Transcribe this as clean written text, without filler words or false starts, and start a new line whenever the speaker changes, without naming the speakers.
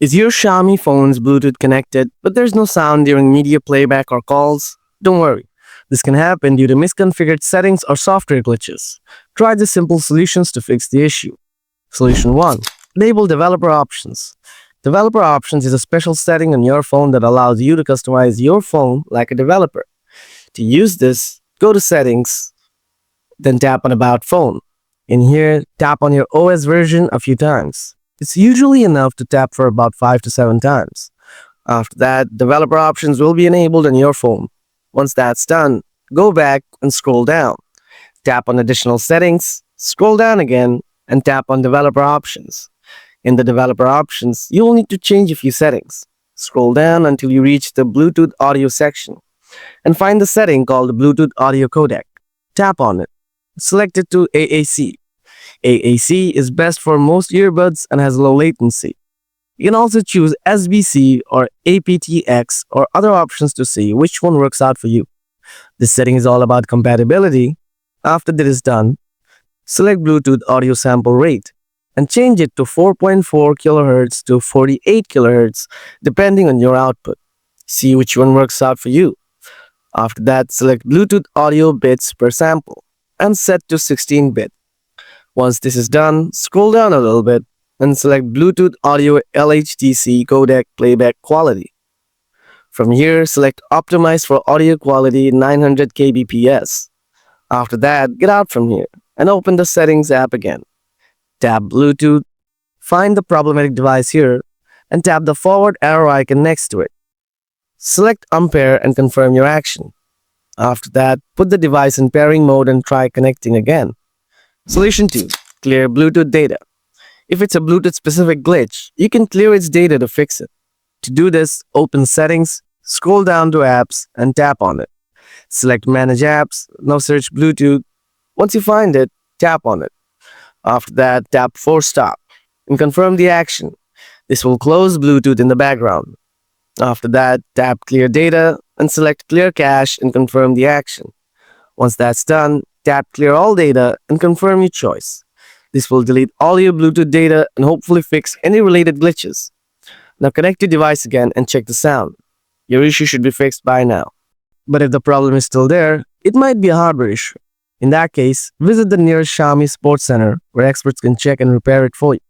Is your Xiaomi phone's Bluetooth connected, but there's no sound during media playback or calls? Don't worry. This can happen due to misconfigured settings or software glitches. Try the simple solutions to fix the issue. Solution 1. Enable Developer Options. Developer Options is a special setting on your phone that allows you to customize your phone like a developer. To use this, go to Settings, then tap on About Phone. In here, tap on your OS version a few times. It's usually enough to tap for about 5 to 7 times. After that, developer options will be enabled on your phone. Once that's done, go back and scroll down. Tap on Additional Settings, scroll down again, and tap on Developer Options. In the Developer Options, you will need to change a few settings. Scroll down until you reach the Bluetooth audio section, and find the setting called the Bluetooth audio codec. Tap on it. Select it to AAC. AAC is best for most earbuds and has low latency. You can also choose SBC or aptX or other options to see which one works out for you. This setting is all about compatibility. After that is done, select Bluetooth audio sample rate and change it to 4.4 kHz to 48 kHz depending on your output. See which one works out for you. After that, select Bluetooth audio bits per sample and set to 16-bit. Once this is done, scroll down a little bit and select Bluetooth Audio LHDC Codec Playback Quality. From here, select Optimize for Audio Quality 900 kbps. After that, get out from here and open the Settings app again. Tap Bluetooth, find the problematic device here, and tap the forward arrow icon next to it. Select Unpair and confirm your action. After that, put the device in pairing mode and try connecting again. Solution 2. Clear Bluetooth data. If it's a Bluetooth-specific glitch, you can clear its data to fix it. To do this, open Settings, scroll down to Apps, and tap on it. Select Manage Apps, now search Bluetooth. Once you find it, tap on it. After that, tap Force Stop and confirm the action. This will close Bluetooth in the background. After that, tap Clear Data and select Clear Cache and confirm the action. Once that's done, tap Clear All Data and confirm your choice. This will delete all your Bluetooth data and hopefully fix any related glitches. Now connect your device again and check the sound. Your issue should be fixed by now. But if the problem is still there, it might be a hardware issue. In that case, visit the nearest Xiaomi Sports Center where experts can check and repair it for you.